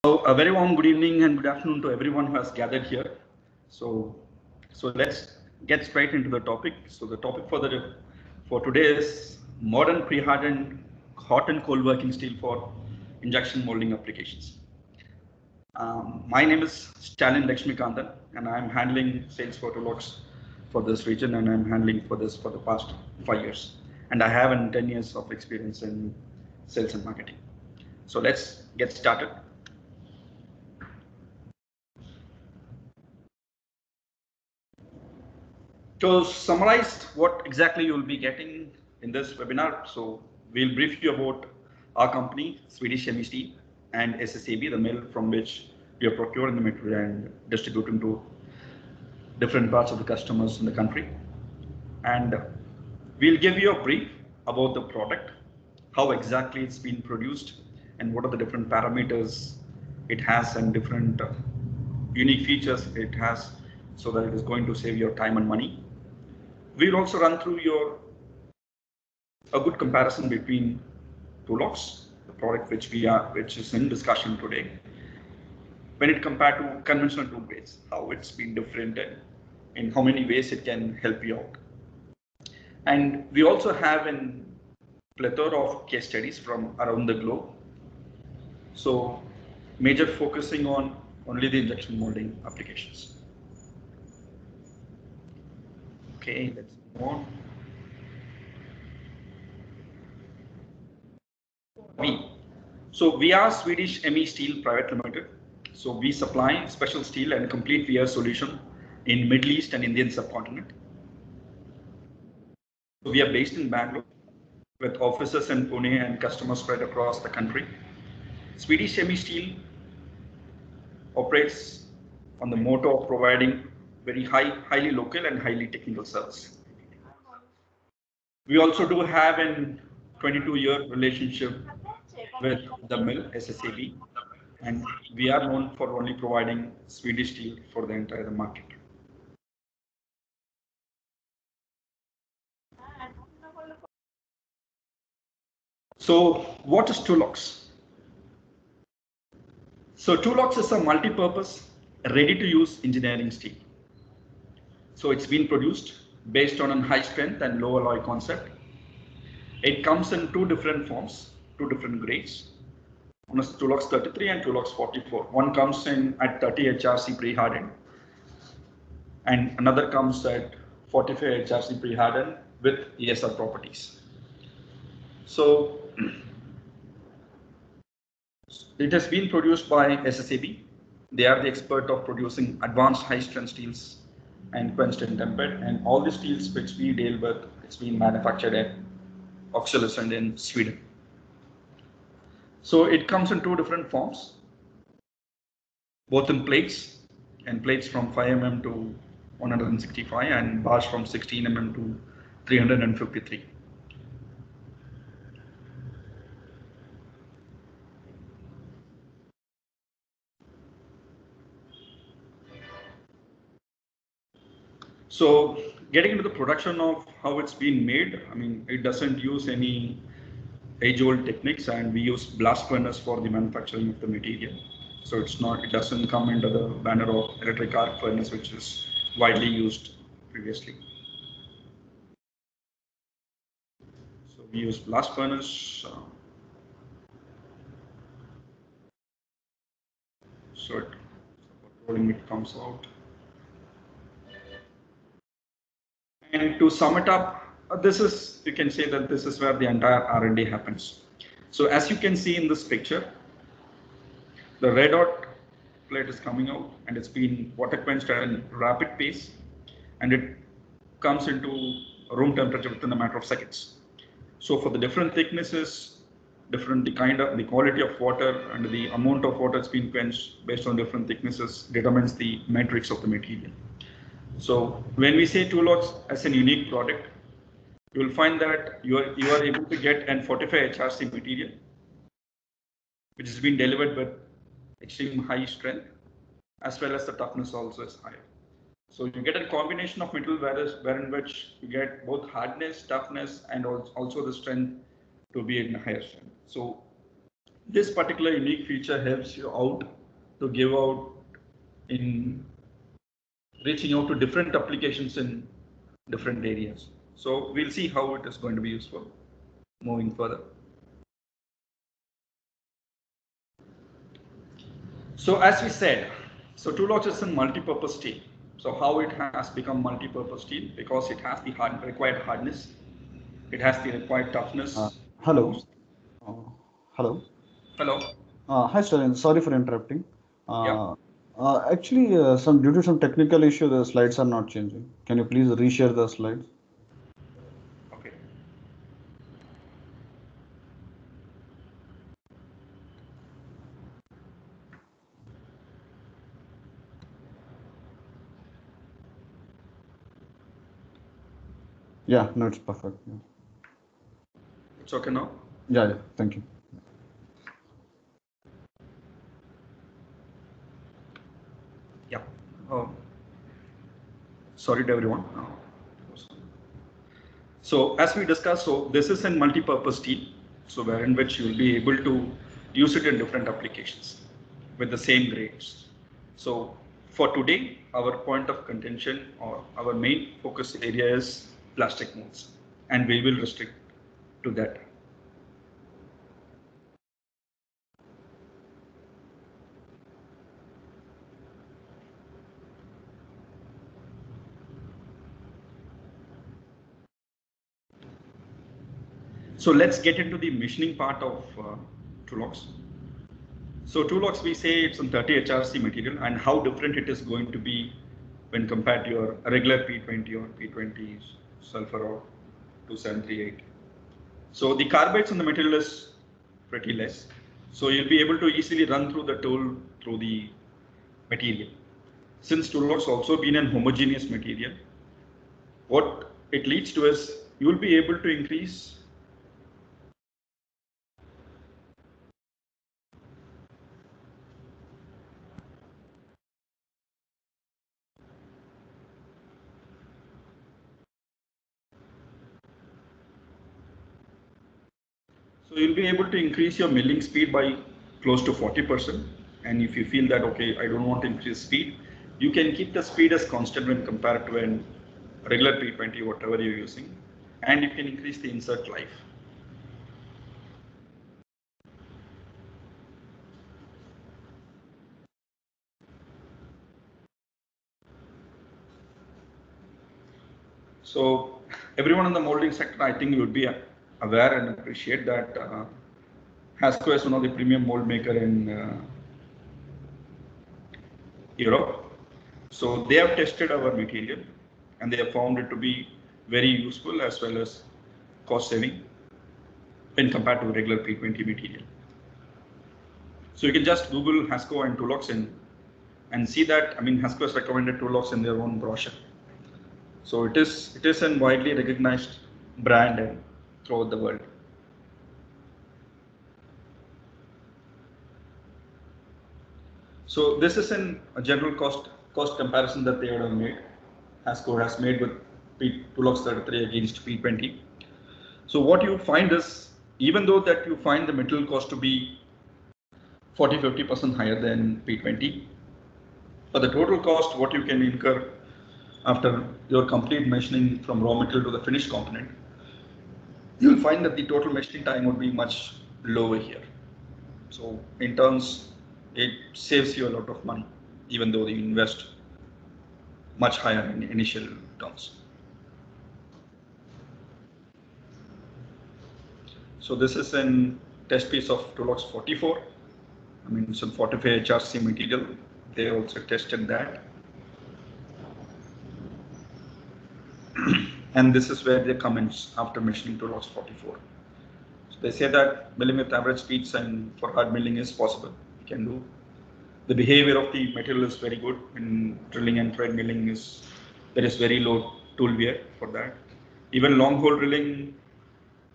So a very warm good evening and good afternoon to everyone who has gathered here. So, so let's get straight into the topic. So the topic for today is modern pre-hardened hot and cold working steel for injection molding applications. My name is Stalin Lakshmikantan, and I'm handling sales for Tulox for this region, and I'm handling for this for the past 5 years. And I have 10 years of experience in sales and marketing. So let's get started. To summarize what exactly you will be getting in this webinar, so we'll brief you about our company, Swedish Semi Steel, and SSAB, the mill from which we are procuring the material and distributing to different parts of the customers in the country. And we'll give you a brief about the product, how exactly it's been produced, and what are the different parameters it has and different unique features it has, so that it is going to save your time and money. We'll also run through a good comparison between Tulox, the product which is in discussion today, when it compared to conventional tool grades, how it's been different and in how many ways it can help you out. And we also have a plethora of case studies from around the globe. So major focusing on only the injection molding applications. Okay, let's move on. We are Swedish ME Steel Private Limited. So we supply special steel and complete wear solution in Middle East and Indian subcontinent. We are based in Bangalore with offices in Pune and customers spread across the country. Swedish ME Steel operates on the motto of providing very highly local and highly technical service. We also do have a 22-year relationship with the mill SSAB, and we are known for only providing Swedish steel for the entire market. So what is Tulox? So Tulox is a multi-purpose, ready-to-use engineering steel. So it's been produced based on a high strength and low alloy concept. It comes in two different forms, two different grades. One is Tulox 33 and Tulox 44. One comes in at 30 HRC pre-hardened, and another comes at 45 HRC pre-hardened with ESR properties. So it has been produced by SSAB. They are the expert of producing advanced high-strength steels and quenched and tempered, and all the steels which we deal with, it's been manufactured at Oxelösund in Sweden. So it comes in two different forms, both in plates, and plates from 5 mm to 165 and bars from 16 mm to 353. So getting into the production of how it's been made, I mean, it doesn't use any age-old techniques, and we use blast furnace for the manufacturing of the material. So it doesn't come under the banner of electric arc furnace, which is widely used previously. So we use blast furnace. So rolling it comes out. And to sum it up, you can say that this is where the entire R&D happens. So as you can see in this picture, the red dot plate is coming out, and it's been water quenched at a rapid pace, and it comes into room temperature within a matter of seconds. So for the different thicknesses, the quality of water and the amount of water that's been quenched based on different thicknesses determines the matrix of the material. So when we say Tulox as a unique product, you will find that you are able to get an 45 HRC material, which has been delivered with extreme high strength, as well as the toughness also is higher. So you get a combination of material wherein which you get both hardness, toughness, and also the strength to be in a higher strength. So This particular unique feature helps you out to give out in reaching out to different applications in different areas. So we'll see how it is going to be useful moving further. So as we said, so Toolox is a multi-purpose steel. So how it has become multi-purpose steel? Because it has the required hardness, it has the required toughness. Hello. Hello. Hello. Hi, Sterling. Sorry for interrupting. Yeah. Actually, some due to some technical issue, the slides are not changing. Can you please reshare the slides? Okay. Yeah, no, it's perfect. Yeah. It's okay now? Yeah, thank you. Yeah. Sorry to everyone. So as we discussed, so this is a multi-purpose steel, so wherein which you will be able to use it in different applications with the same grades. So for today, our point of contention or our main focus area is plastic molds, and we will restrict to that. So let's get into the machining part of Toolox. So Toolox, we say it's on 30 HRC material, and how different it is going to be when compared to your regular P20 or P20 sulfur or 2738. So the carbides on the material is pretty less. So you'll be able to easily run through the tool through the material. Since Toolox also been an homogeneous material, what it leads to is you will be able to increase So you'll be able to increase your milling speed by close to 40%. And if you feel that, okay, I don't want to increase speed, you can keep the speed as constant when compared to a regular P20, whatever you're using. And you can increase the insert life. So everyone in the molding sector, I think you would be aware and appreciate that Hasco is one of the premium mold maker in Europe. So they have tested our material and they have found it to be very useful as well as cost saving when compared to regular P20 material. So you can just Google Hasco and Toolox and see that, I mean, Hasco has recommended Toolox in their own brochure. So it is a widely recognized brand throughout the world. So this is a general cost comparison that they have made. Hasco has made with Toolox 33 against P20. So what you find is, even though that you find the material cost to be 40–50% higher than P20, but the total cost what you can incur after your complete machining from raw material to the finished component, you'll find that the total machining time would be much lower here. So in turns, it saves you a lot of money, even though you invest much higher in initial terms. So this is a test piece of Toolox 44. I mean, some 45 HRC material. They also tested that. And this is where they comments after machining Toolox 44. So they say that milling with average speeds and for hard milling is possible. You can do. The behavior of the material is very good. In drilling and thread milling there is very low tool wear for that. Even long hole drilling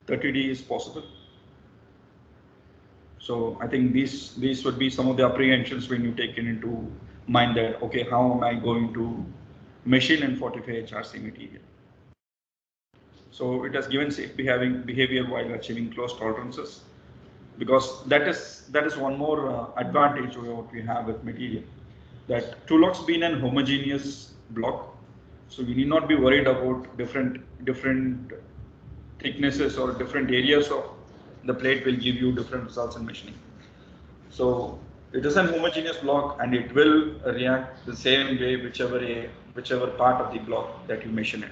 30D is possible. So I think these would be some of the apprehensions when you take into mind that, okay, how am I going to machine and 45 HRC material? So it has given safe behavior while achieving close tolerances. because that is one more advantage of what we have with material, that Tulox being an homogeneous block, so we need not be worried about different thicknesses or different areas of the plate will give you different results in machining. So it is an homogeneous block and it will react the same way whichever part of the block that you machine it.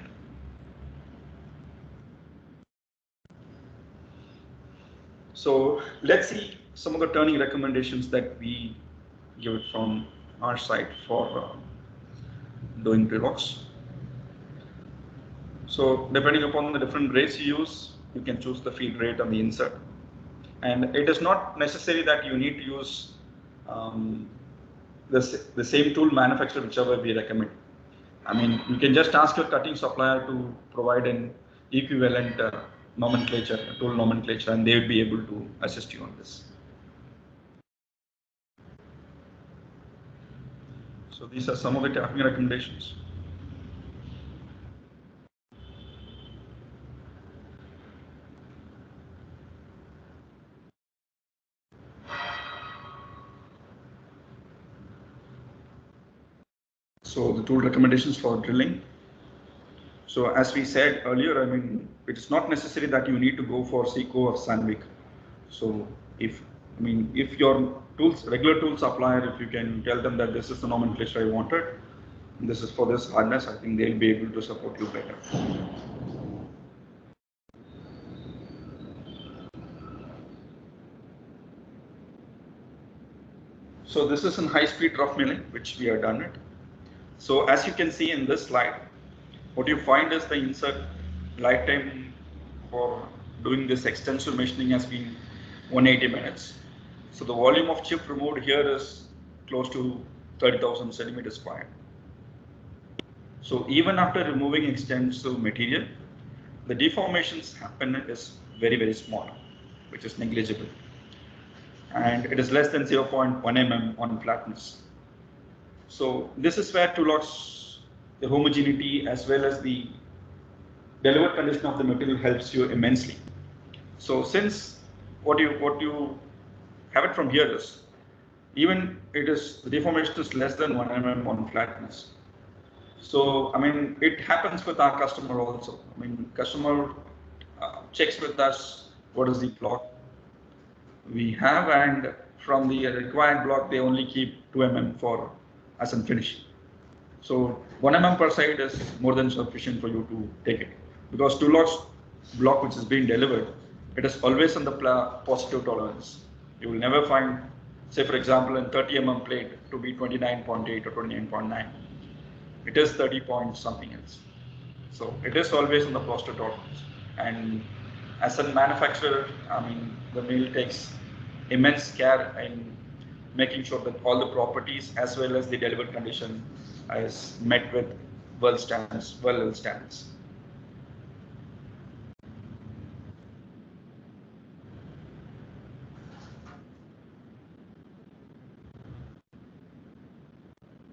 So let's see some of the turning recommendations that we give it from our side for doing Tulox. So depending upon the different rates you use, you can choose the feed rate on the insert. And it is not necessary that you need to use the same tool manufacturer whichever we recommend. I mean, you can just ask your cutting supplier to provide an equivalent nomenclature, tool nomenclature, and they will be able to assist you on this. So these are some of the tapping recommendations. So the tool recommendations for drilling. So as we said earlier, I mean, it is not necessary that you need to go for Seco or Sandvik. So if your regular tool supplier, if you can tell them that this is the nomenclature I wanted, this is for this hardness, I think they'll be able to support you better. So this is in high-speed rough milling, which we have done it. So as you can see in this slide, what you find is the insert lifetime for doing this extensive machining has been 180 minutes. So the volume of chip removed here is close to 30,000 centimeters squared. So even after removing extensive material, the deformations happen is very, very small, which is negligible. And it is less than 0.1 mm on flatness. So this is where Tulox, the homogeneity as well as the delivered condition of the material helps you immensely. So since what you have it from here is, even the deformation is less than 1 mm on flatness. So I mean, it happens with our customer also. I mean, customer checks with us what is the block we have, and from the required block they only keep 2 mm for as in finish. So 1 mm per side is more than sufficient for you to take it, because Tulox block which is being delivered, it is always on the positive tolerance. You will never find, say for example, in 30 mm plate to be 29.8 or 29.9. It is 30 point something else. So it is always on the positive tolerance. And as a manufacturer, I mean, the mill takes immense care in making sure that all the properties as well as the delivered condition is met with world standards, world standards.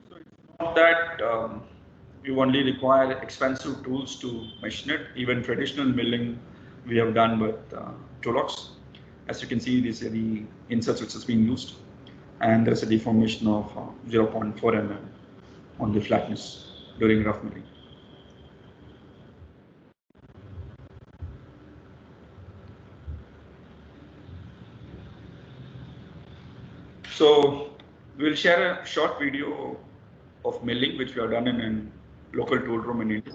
So it's not that you only require expensive tools to machine it. Even traditional milling we have done with Tulox. As you can see, these are the inserts which has been used, and there's a deformation of 0.4 mm on the flatness during rough milling. So we'll share a short video of milling which we have done in a local tool room in India.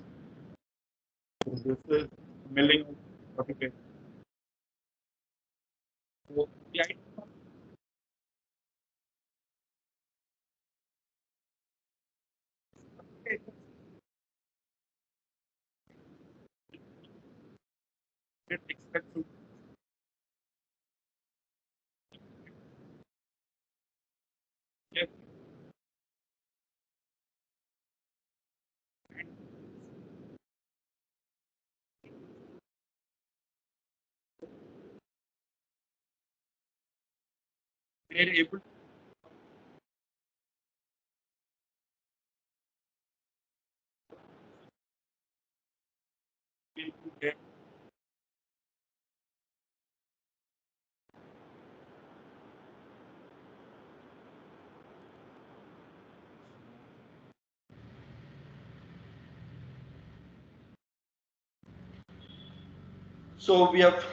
So this is milling. So the idea is expensive. Yes. They're able to get So we have,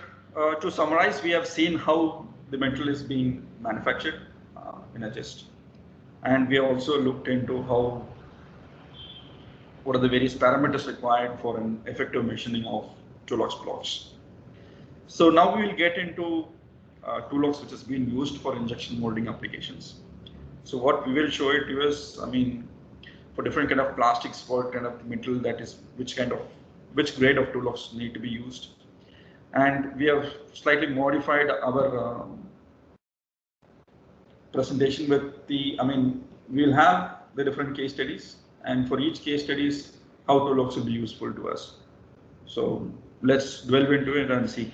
to summarize, we have seen how the metal is being manufactured in a gist, and we also looked into how what are the various parameters required for an effective machining of Tulox blocks. So now we will get into Tulox which has been used for injection molding applications. So what we will show it to is, I mean, for different kind of plastics, what kind of metal that is, which grade of Tulox need to be used. And we have slightly modified our presentation with the, I mean, we'll have the different case studies, and for each case studies, how Tulox will be useful to us. So let's delve into it and see.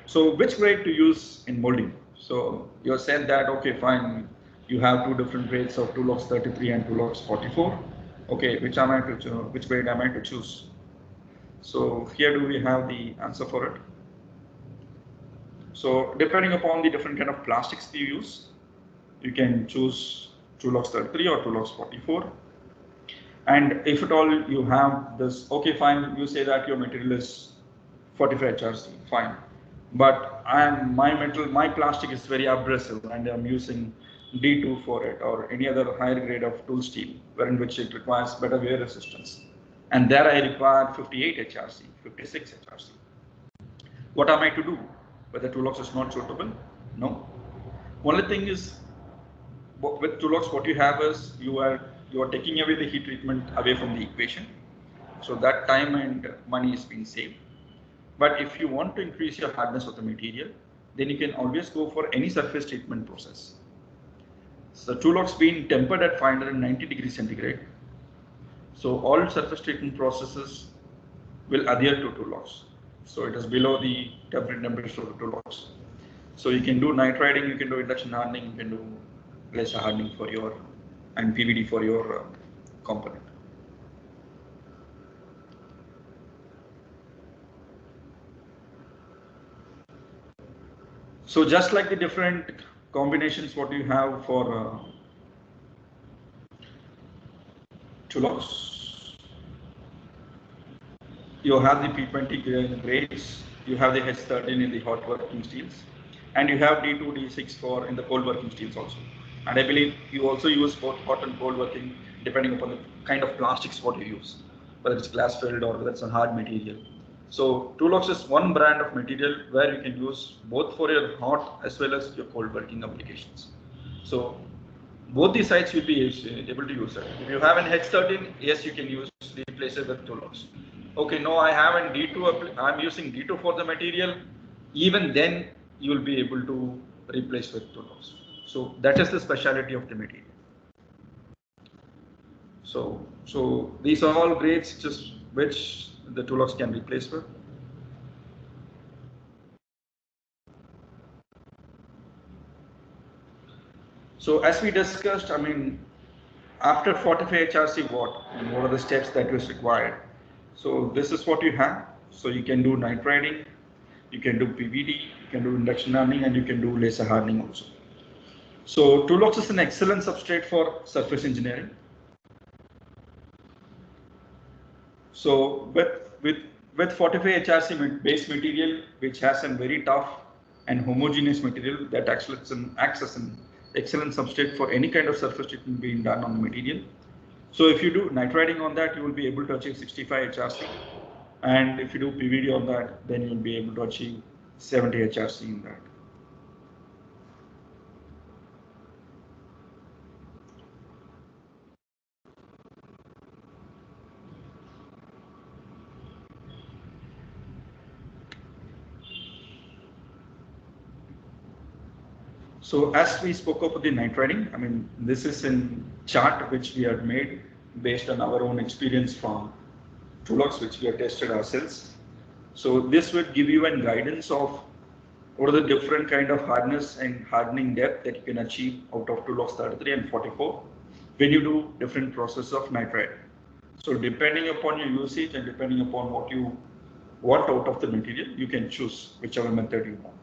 So which grade to use in molding? So you said that, okay, fine, you have two different grades of Tulox 33 and Tulox 44. Okay, which grade am I to choose? So here do we have the answer for it? So depending upon the different kind of plastics you use, you can choose Tulox 33 or Tulox 44. And if at all you have this, okay, fine, you say that your material is 45 HRC, fine. But my plastic is very abrasive and I'm using D2 for it or any other higher grade of tool steel, wherein which it requires better wear resistance. And there I require 58 HRC, 56 HRC. What am I to do? Whether Tulox is not suitable? No. Only thing is, with Tulox, what you have is you are taking away the heat treatment away from the equation. So that time and money is being saved. But if you want to increase your hardness of the material, then you can always go for any surface treatment process. So Tulox being tempered at 590 degrees centigrade. So all surface treatment processes will adhere to Tulox. So it is below the temperature of Tulox. So you can do nitriding, you can do induction hardening, you can do laser hardening for your and PVD for your component. So just like the different combinations what you have for Tulox, you have the P20 grades, you have the H13 in the hot working steels, and you have D2, D6 for in the cold working steels also. And I believe you also use both hot and cold working depending upon the kind of plastics what you use, whether it's glass filled or whether it's a hard material. So Tulox is one brand of material where you can use both for your hot as well as your cold working applications. So both the sides you'll be able to use it. If you have an H13, yes, you can replace it with Tulox. Okay, no, I have an D2, I'm using D2 for the material. Even then, you will be able to replace with Tulox. So that is the speciality of the material. So these are all grades just which the Tulox can replace with. So as we discussed, I mean, after 45 HRC, what are the steps that was required? So this is what you have. So you can do nitriding, you can do PVD, you can do induction hardening, and you can do laser hardening also. So Tulox is an excellent substrate for surface engineering. So with 45 HRC base material, which has a very tough and homogeneous material that actually acts as an excellent substrate for any kind of surface treatment being done on the material. So if you do nitriding on that, you will be able to achieve 65 HRC. And if you do PVD on that, then you'll be able to achieve 70 HRC in that. So as we spoke about the nitriding, I mean, this is a chart which we have made based on our own experience from Tulox, which we have tested ourselves. So this would give you a guidance of what are the different kind of hardness and hardening depth that you can achieve out of Tulox 33 and 44 when you do different process of nitride. So depending upon your usage and depending upon what you want out of the material, you can choose whichever method you want.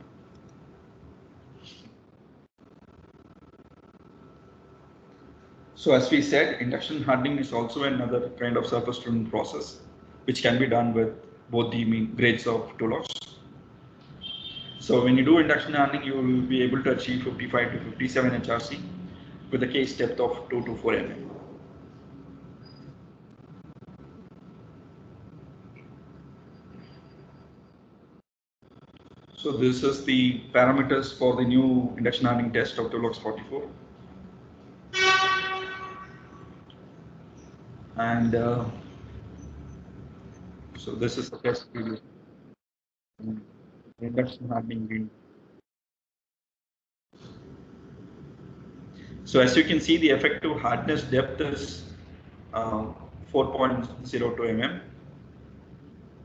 So as we said, induction hardening is also another kind of surface treatment process, which can be done with both the grades of Dulux. So when you do induction hardening, you will be able to achieve 55 to 57 HRC with a case depth of 2 to 4 mm. So this is the parameters for the new induction hardening test of Dulux 44. And so this is the test video. Induction hardening. So as you can see, the effective hardness depth is 4.02 mm,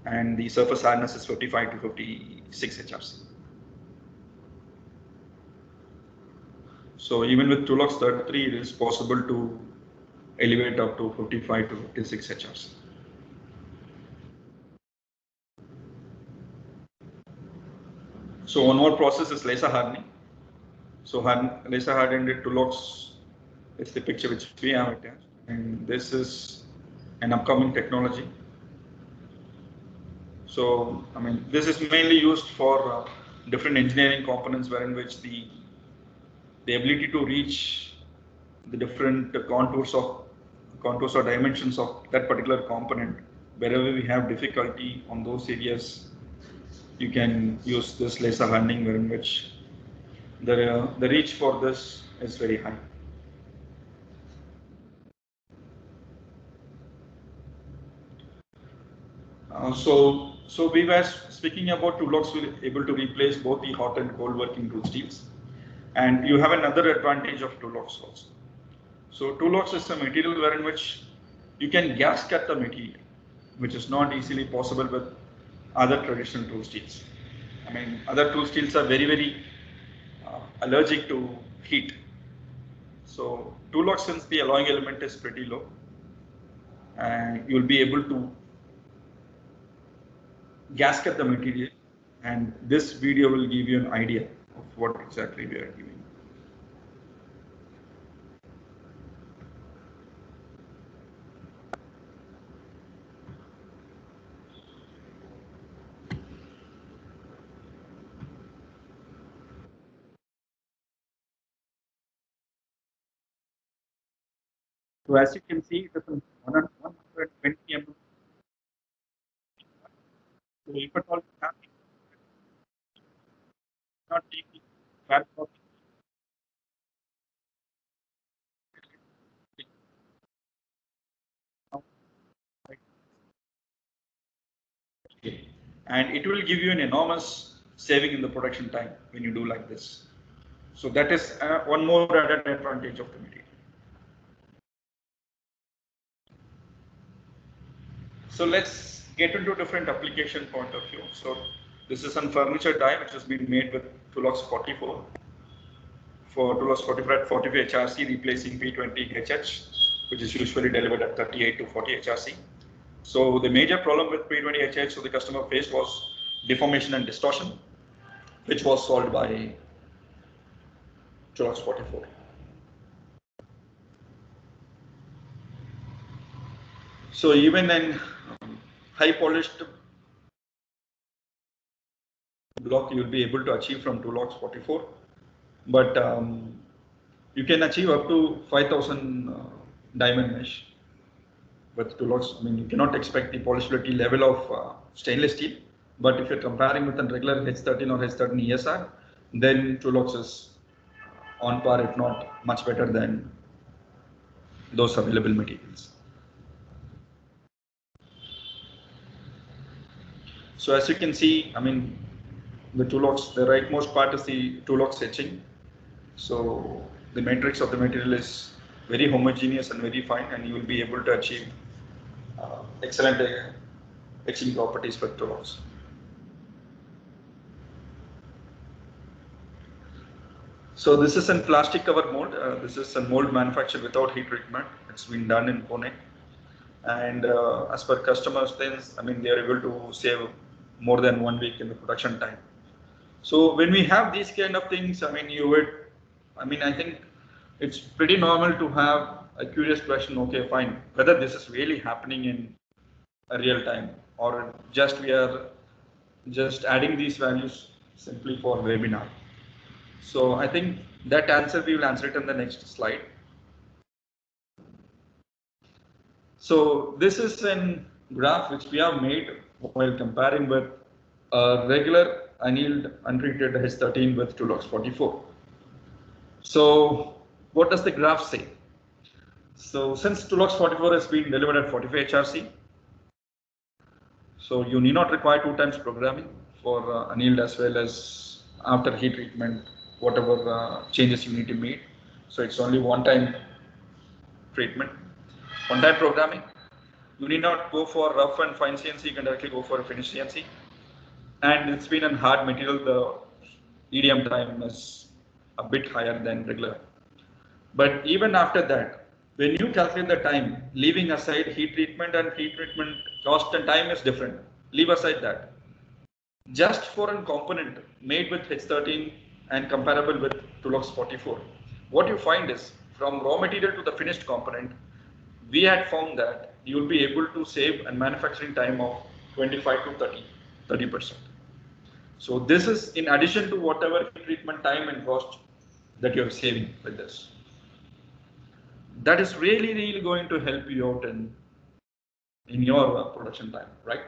and the surface hardness is 55 to 56 HRC. So even with Dulux 33, it is possible to elevate up to 55 to 56 HRC. So one more process is laser hardening. So laser hardened Dulux is the picture which we have attached, and this is an upcoming technology. So I mean, this is mainly used for different engineering components, wherein which the ability to reach the different contours or dimensions of that particular component. Wherever we have difficulty on those areas, you can use this laser hardening, wherein which the reach for this is very high. So we were speaking about Dulux will able to replace both the hot and cold working tool steels, and you have another advantage of Dulux also. So Dulux is a material wherein which you can gas cut the material, which is not easily possible with other traditional tool steels. I mean, other tool steels are very allergic to heat. So Dulux, since the alloying element is pretty low, and you'll be able to gasket the material, and this video will give you an idea of what exactly we are giving. So as you can see, it is 120 mm. So if at all you have not taking that and it will give you an enormous saving in the production time when you do like this. So that is one more added advantage of the material. So let's get into different application point of view. So this is some furniture die which has been made with Dulux 44. For Dulux 44 at 45 HRC, replacing P20 HH, which is usually delivered at 38 to 40 HRC. So the major problem with P20 HH, so the customer faced, was deformation and distortion, which was solved by Dulux 44. So even in high polished block, you will be able to achieve from Dulux 44, but you can achieve up to 5,000 diamond mesh with Dulux. I mean, you cannot expect the polishability level of stainless steel, but if you're comparing with a regular H13 or H13 ESR, then Dulux is on par, if not much better than those available materials. So as you can see, I mean, the Dulux, the rightmost part is the Dulux etching. So the matrix of the material is very homogeneous and very fine, and you will be able to achieve excellent etching properties with Dulux. So this is a plastic cover mold. This is a mold manufactured without heat treatment. It's been done in Pune, and as per customers' things, I mean, they are able to save more than 1 week in the production time. So when we have these kind of things, I mean, I think it's pretty normal to have a curious question, okay, fine, whether this is really happening in a real time or just we are just adding these values simply for webinar. So I think that answer we will answer it in the next slide. So this is an graph which we have made while comparing with a regular annealed untreated H13 with Tulox 44. So what does the graph say? So since Tulox 44 has been delivered at 45 HRC, so you need not require 2 times programming for annealed as well as after heat treatment, whatever changes you need to make. So it's only 1 time treatment, 1 time programming. You need not go for rough and fine CNC, you can directly go for a finished CNC. And it's been a hard material, the EDM time is a bit higher than regular. But even after that, when you calculate the time, leaving aside heat treatment and heat treatment cost and time is different. Leave aside that. Just for a component made with H13 and comparable with Tulox 44, what you find is from raw material to the finished component, we had found that you will be able to save a manufacturing time of 25 to 30%. So this is in addition to whatever treatment time and cost that you're saving with this. That is really going to help you out in your production time, right?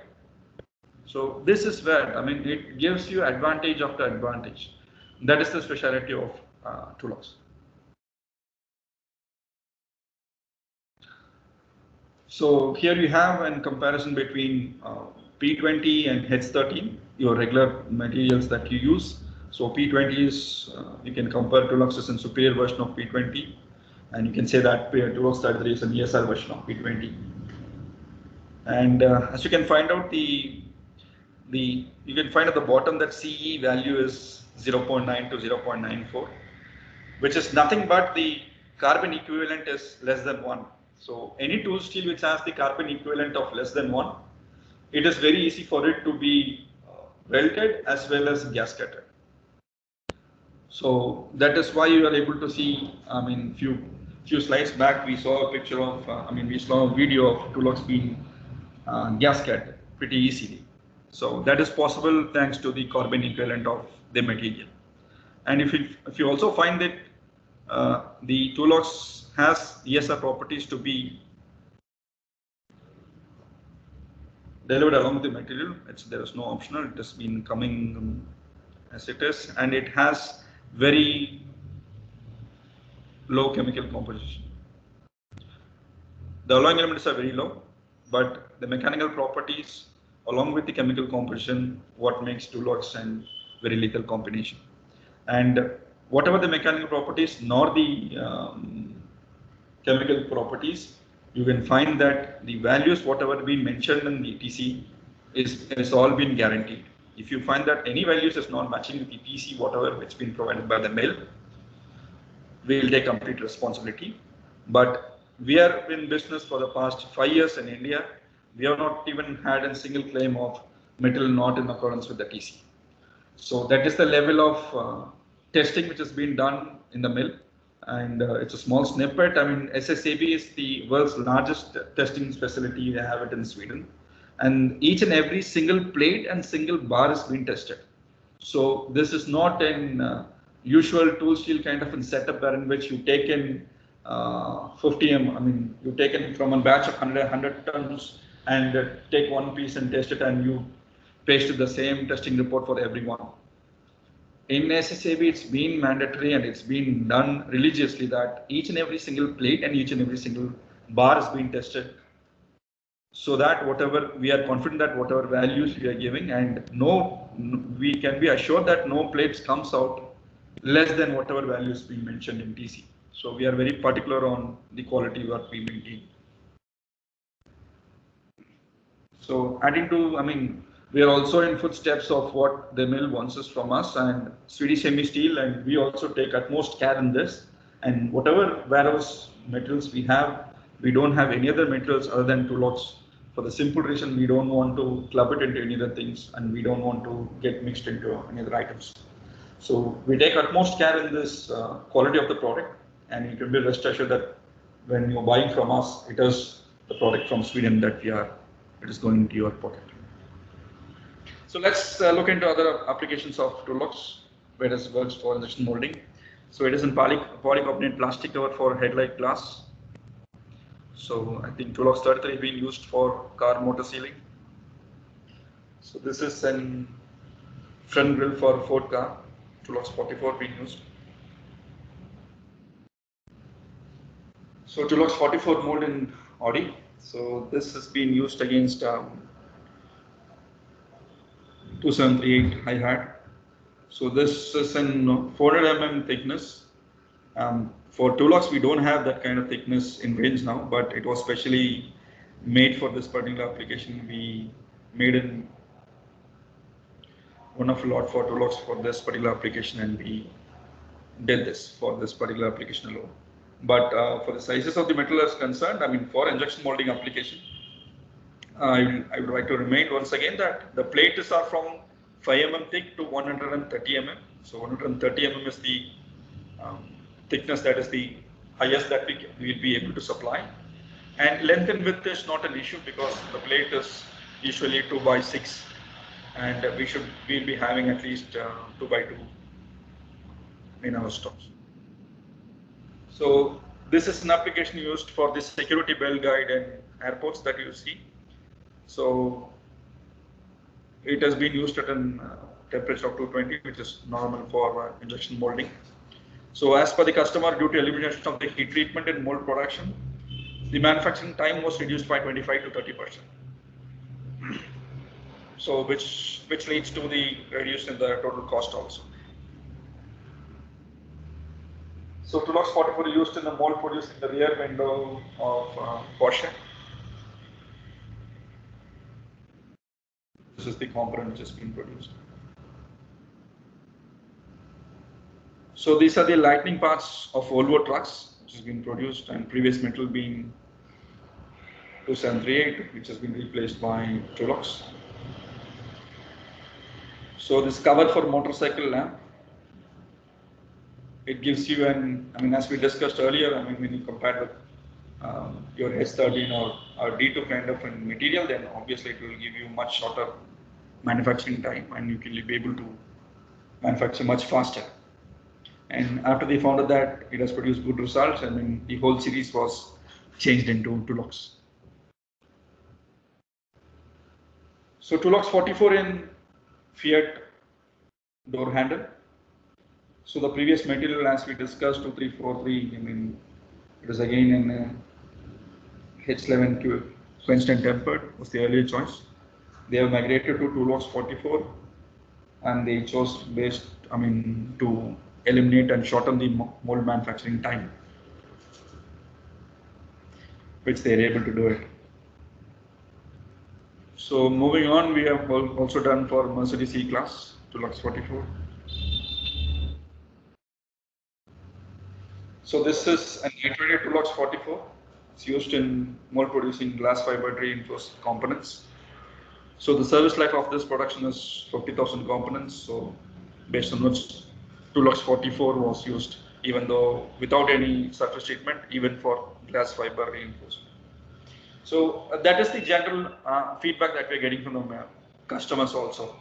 So this is where, I mean, it gives you advantage after advantage. That is the specialty of Tulox. So here you have a comparison between P20 and H13, your regular materials that you use. So P20 is, you can compare Tulox as a superior version of P20, and you can say that Tulox 33 is an ESR version of P20. And as you can find out, you can find at the bottom that CE value is 0.9 to 0.94, which is nothing but the carbon equivalent is less than 1. So any tool steel which has the carbon equivalent of less than 1, it is very easy for it to be welded as well as gasketed. So that is why you are able to see, I mean, few slides back we saw a picture of, we saw a video of Tulox being gasketed pretty easily. So that is possible thanks to the carbon equivalent of the material. And if you also find that the Tulox has ESR properties to be delivered along with the material, there is no optional, it has been coming as it is, and it has very low chemical composition. The alloying elements are very low, but the mechanical properties along with the chemical composition, what makes Tulox and very lethal combination. And whatever the mechanical properties nor the chemical properties, you can find that the values whatever been mentioned in the TC is all been guaranteed. If you find that any values is not matching with the TC whatever which been provided by the mill, we will take complete responsibility. But we are in business for the past 5 years in India. We have not even had a single claim of metal not in accordance with the TC. So that is the level of testing which has been done in the mill. And it's a small snippet. I mean, SSAB is the world's largest testing facility. They have it in Sweden. And each and every single plate and single bar is being tested. So this is not an usual tool steel kind of a setup in which you take in 50 you take in from a batch of 100 tons and take one piece and test it and you paste the same testing report for everyone. In SSAB, it's been mandatory and it's been done religiously that each and every single plate and each and every single bar is being tested, so that whatever we are confident that whatever values we are giving, and we can be assured that no plates comes out less than whatever values being mentioned in TC. So we are very particular on the quality what we maintain. So adding to, we are also in footsteps of what the mill wants us from us, and Swedish Semi Steel, and we also take utmost care in this. And whatever warehouse materials we have, we don't have any other materials other than Tulox. For the simple reason, we don't want to club it into any other things, and we don't want to get mixed into any other items. So we take utmost care in this quality of the product, and you can be rest assured that when you're buying from us, it is the product from Sweden that it is going into your pocket. So let's look into other applications of Dulux, where it works for injection molding. So it is in polycarbonate plastic cover for headlight glass. So I think Dulux 33 is being used for car motor sealing. So this is an front grille for Ford car, Dulux 44 being used. So Dulux 44 mold in Audi. So this has been used against 2738 high hat. So this is in 400 mm thickness. For Dulux, we don't have that kind of thickness in range now, but it was specially made for this particular application. We made in one of a lot for Dulux for this particular application, and we did this for this particular application alone. But for the sizes of the metal is concerned, I mean, for injection molding application, I would like to remind once again that the plates are from 5 mm thick to 130 mm. So 130 mm is the thickness that is the highest that we will be able to supply. And length and width is not an issue because the plate is usually 2 by 6, and we'll be having at least 2 by 2 in our stocks. So this is an application used for the security belt guide in airports that you see. So it has been used at a temperature of 220, which is normal for injection molding. So as per the customer, due to elimination of the heat treatment in mold production, the manufacturing time was reduced by 25 to 30%. So which leads to the reduction in the total cost also. So Dulux 44 used in the mold produced in the rear window of Porsche. This is the component which has been produced. So these are the lightning parts of Volvo trucks, which has been produced, and previous metal being 2738, which has been replaced by Dulux. So this cover for motorcycle lamp, it gives you as we discussed earlier, when you compare with your S13 or D2 kind of a material, then obviously it will give you much shorter manufacturing time, and you can be able to manufacture much faster. And after they found out that it has produced good results, the whole series was changed into Dulux. So Dulux 44 in Fiat door handle. So the previous material, as we discussed, 2343, it is again in H11 quenched and tempered was the earlier choice. They have migrated to Dulux 44, and they chose to eliminate and shorten the mold manufacturing time, which they are able to do it. So moving on, we have also done for Mercedes E-Class Dulux 44. So this is an iterated Dulux 44. It's used in mold producing glass fiber reinforced components. So the service life of this production is 50,000 components. So based on which Dulux 44 was used, even though without any surface treatment, even for glass fiber reinforcement. So that is the general feedback that we're getting from the customers also.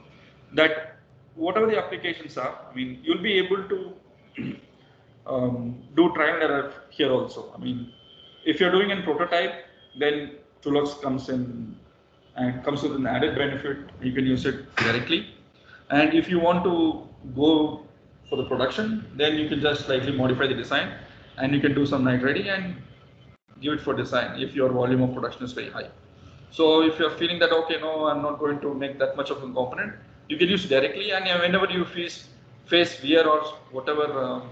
That whatever the applications are, you'll be able to do trial and error here also. If you're doing a prototype, then Dulux comes in and comes with an added benefit. You can use it directly. And if you want to go for the production, then you can just slightly modify the design, and you can do some night ready and give it for design if your volume of production is very high. So if you're feeling that, okay, no, I'm not going to make that much of a component, you can use directly, and whenever you face wear or whatever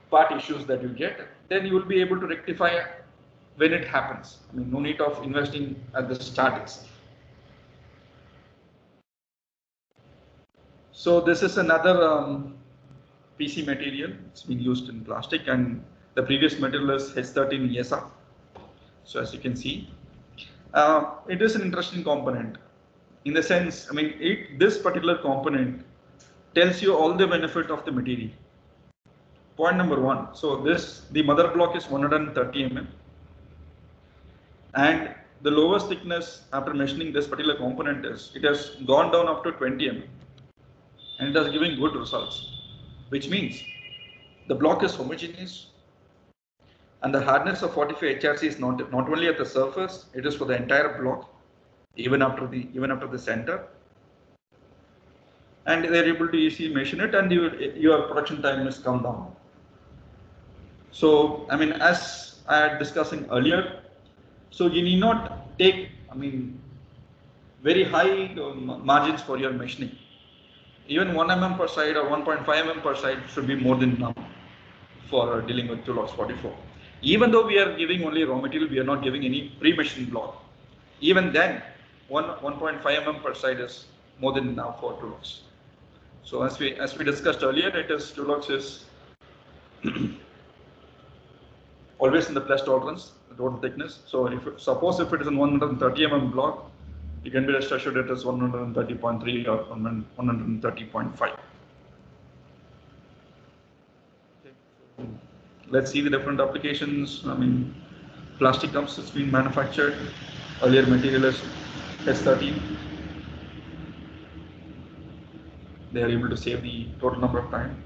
part issues that you get, then you will be able to rectify when it happens. No need of investing at the start itself. So this is another PC material. It's been used in plastic, and the previous material is H13 ESR. So as you can see, it is an interesting component in the sense, this particular component tells you all the benefit of the material. point number one. So the mother block is 130 mm, and the lowest thickness after machining this particular component is it has gone down up to 20 mm, and it is giving good results, which means the block is homogeneous, and the hardness of 45 HRC is not only at the surface, it is for the entire block, even after the center, and they are able to easily machine it, and your production time has come down. So I mean, as I had discussing earlier, so you need not take very high margins for your machining. Even 1 mm per side or 1.5 mm per side should be more than enough for dealing with Tulox 44. Even though we are giving only raw material, we are not giving any pre-machined block. Even then, 1.5 mm per side is more than enough for Tulox. So as we discussed earlier, Tulox is always in the plus tolerance, the total thickness. So suppose if it is in 130 mm block, you can be rest assured it is 130.3 or 130.5. Let's see the different applications. I mean, plastic dumps has been manufactured. Earlier material is S13. They are able to save the total number of time.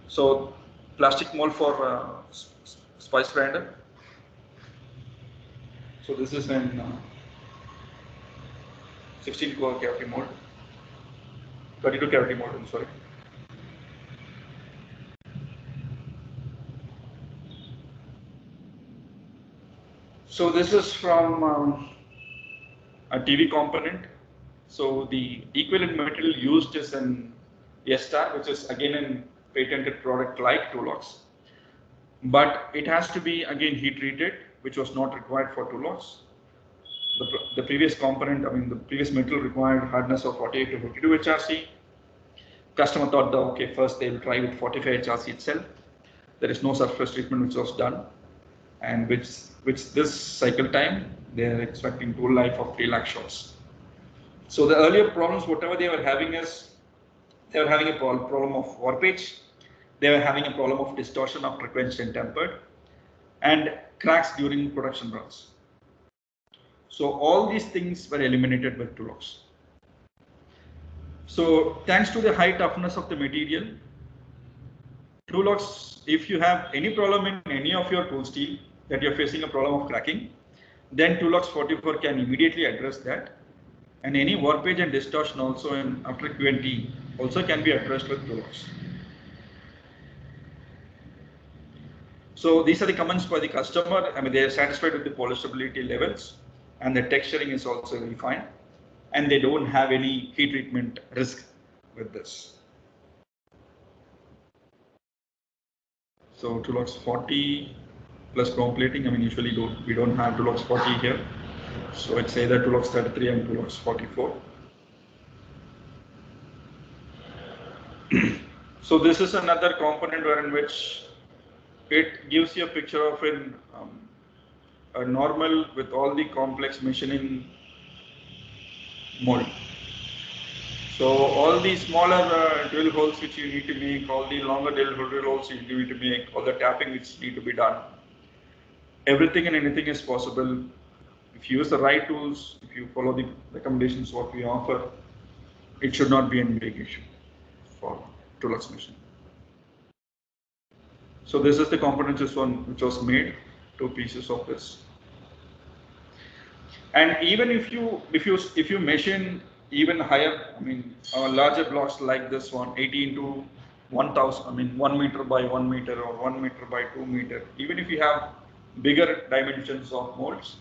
So plastic mold for spice grinder. So this is an 16 core cavity mold, 32 cavity mold, I'm sorry. So this is from a TV component. So the equivalent material used is an S-Star, which is again a patented product like Tulox, but it has to be again heat treated, which was not required for Tulox. The previous component, the previous material required hardness of 48 to 52 HRC. Customer thought that okay, first they will try with 45 HRC itself. There is no surface treatment which was done, and which this cycle time they are expecting tool life of 3 lakh shots. So the earlier problems, whatever they were having is, they were having a problem of warpage, they were having a problem of distortion after quenched and tempered, and cracks during production runs. So all these things were eliminated with Tulox. So thanks to the high toughness of the material, Tulox, if you have any problem in any of your tool steel that you're facing a problem of cracking, then Tulox 44 can immediately address that. And any warpage and distortion also after Q&T also can be addressed with Tulox. So these are the comments by the customer. They are satisfied with the polishability levels, and the texturing is also very fine, and they don't have any heat treatment risk with this. So Tulox 40 plus chrome plating. Usually we don't have Tulox 40 here, so it's either Tulox 33 and Tulox 44. So this is another component wherein which it gives you a picture of a normal with all the complex machining mold. So all the smaller drill holes which you need to make, all the longer drill holes you need to make, all the tapping which need to be done, everything and anything is possible if you use the right tools. If you follow the recommendations what we offer, it should not be any big issue for Tulox machine. So this is the component which was made, 2 pieces of this. And even if you machine even higher, larger blocks like this one, 80 into 1000, 1 meter by 1 meter or 1 meter by 2 meter, even if you have bigger dimensions of molds,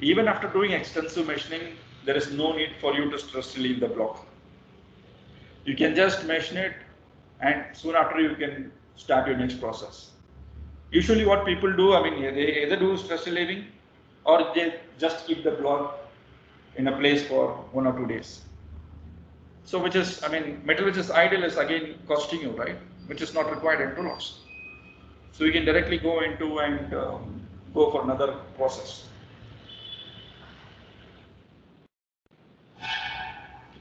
even after doing extensive machining, there is no need for you to stress relieve the block. You can just machine it, and soon after you can start your next process. Usually what people do, they either do stress relieving or they just keep the block in a place for 1 or 2 days. So which is, metal which is idle is again costing you, right? Which is not required in Tulox. So you can directly go into and go for another process.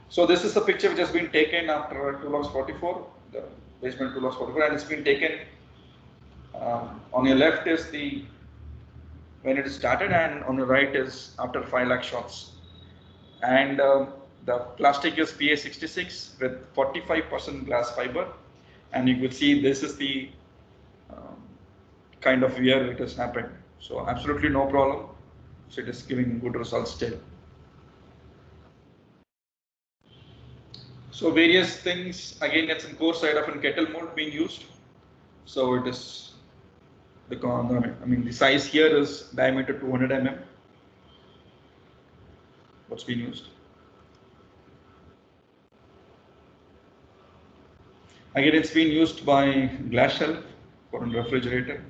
So this is the picture which has been taken after Tulox 44. basement tool loss photograph, and it's been taken. On your left is the when it started, and on the right is after 5 lakh shots. And the plastic is PA66 with 45% glass fiber, and you could see this is the um, kind of wear it has happened. So absolutely no problem. So it is giving good results still. So various things, again it's in core side of a kettle mold being used. So it is the size here is diameter 200 mm. What's been used. Again, it's been used by glass shelf for a refrigerator.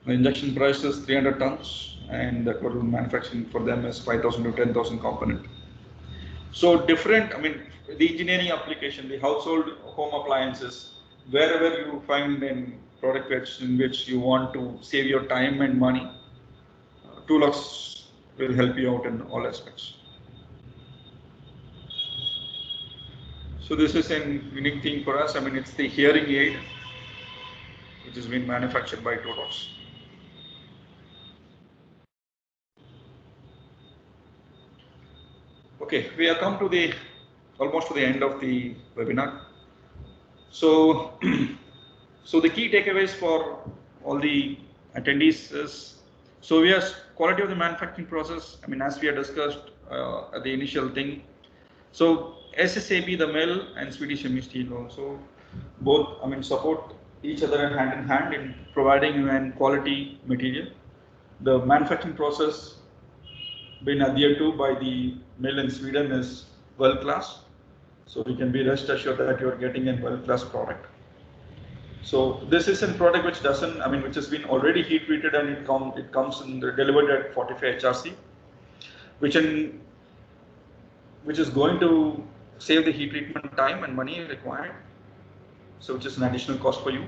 The injection price is 300 tons, and the total manufacturing for them is 5,000 to 10,000 component. So different, the engineering application, the household home appliances, wherever you find in product in which you want to save your time and money, Toolux will help you out in all aspects. So this is an unique thing for us. It's the hearing aid, which has been manufactured by Toolux. Okay, we have come to the almost to the end of the webinar. So, so the key takeaways for all the attendees is, so we have quality of the manufacturing process. As we have discussed at the initial thing. So SSAB, the mill, and Swedish Semi Steel also both, support each other hand in hand in providing you an quality material. The manufacturing process been adhered to by the mill in Sweden is world class. So you can be rest assured that you are getting a world class product. So this is a product which doesn't, which has been already heat treated, and it comes in delivered at 45 HRC, which is going to save the heat treatment time and money required. So which is an additional cost for you.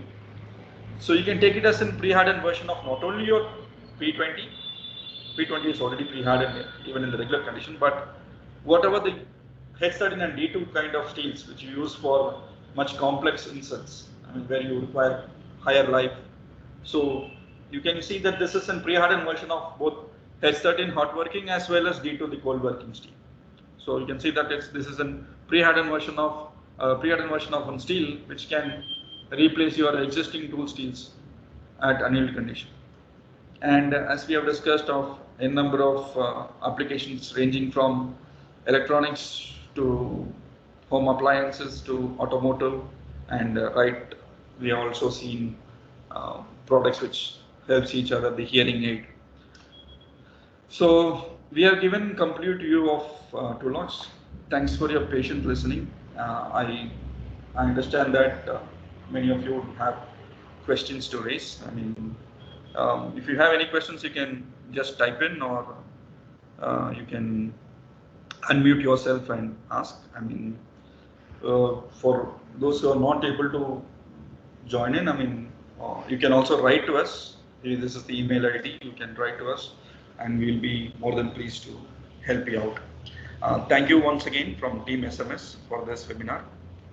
So you can take it as a pre-hardened version of not only your P20. P20 is already pre-hardened even in the regular condition, but whatever the H13 and D2 kind of steels which you use for much complex inserts, where you require higher life. So you can see that this is a pre-hardened version of both H13 hot working as well as D2 the cold working steel. So you can see that this is a pre-hardened version of one steel which can replace your existing tool steels at annealed condition. And as we have discussed of a number of applications ranging from electronics to home appliances to automotive, and we have also seen products which helps each other, the hearing aid. So we have given complete view of Toolux. Thanks for your patient listening. I understand that many of you have questions to raise. If you have any questions, you can just type in, or you can unmute yourself and ask. For those who are not able to join in, you can also write to us. This is the email ID. You can write to us, and we'll be more than pleased to help you out. Thank you once again from Team SMS for this webinar.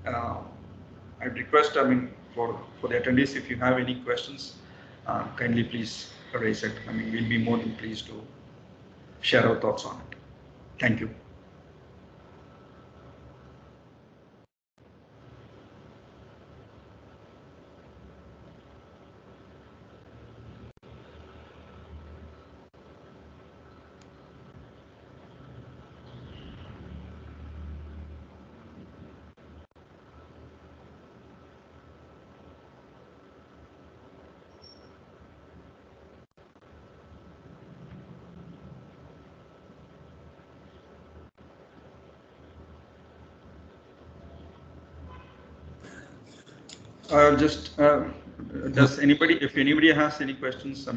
I'd request, for the attendees, if you have any questions, kindly please raise it. We'll be more than pleased to share our thoughts on it. Thank you. If anybody has any questions,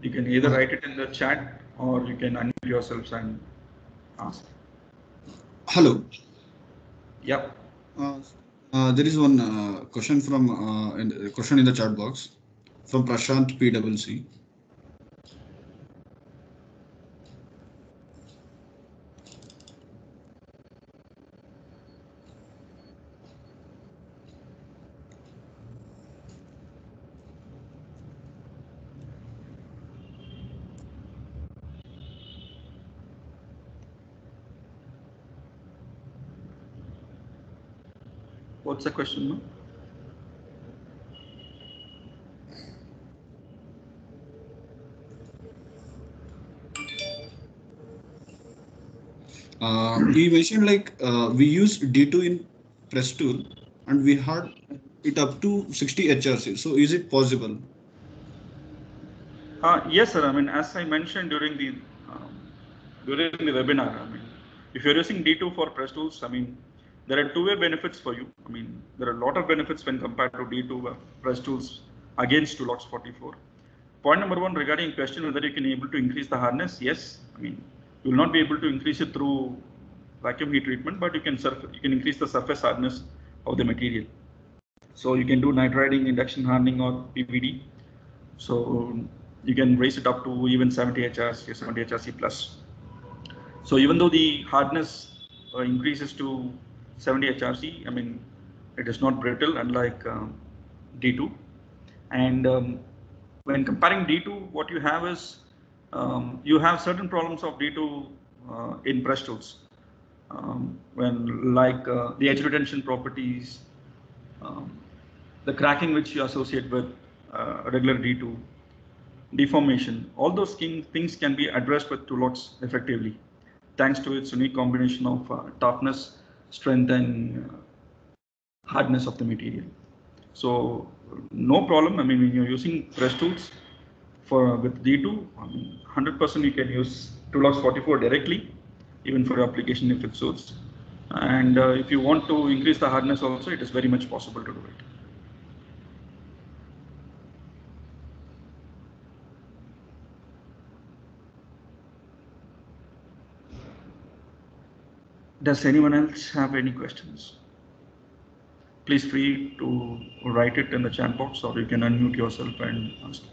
you can either write it in the chat or you can unmute yourselves and ask. Hello. Yep. There is one question in the chat box from Prashant PWC. What's the question, no? You mentioned like we use D2 in press tool and we had it up to 60 HRC. So is it possible? Yes, sir. I mean, as I mentioned during the webinar, I mean, if you're using D2 for press tools, I mean, there are two-way benefits for you. I mean, there are a lot of benefits when compared to D2 press tools against Tulox 44. Point number one regarding question whether you can able to increase the hardness. Yes, I mean, you will not be able to increase it through vacuum heat treatment, but you can increase the surface hardness of the material. So you can do nitriding, induction hardening, or PVD. So you can raise it up to even 70 HRC, 70 HRC plus. So even though the hardness increases to 70 HRC, I mean, it is not brittle unlike D2. And when comparing D2, what you have is you have certain problems of D2 in press tools. When like the edge retention properties, the cracking which you associate with regular D2, deformation, all those things can be addressed with Tulox effectively, thanks to its unique combination of toughness, strength, and hardness of the material. So no problem. I mean, when you're using press tools with D2, I mean, 100% you can use Tulox 44 directly, even for application if it suits. And if you want to increase the hardness also, it is very much possible to do it. Does anyone else have any questions? Please free to write it in the chat box, or you can unmute yourself and ask.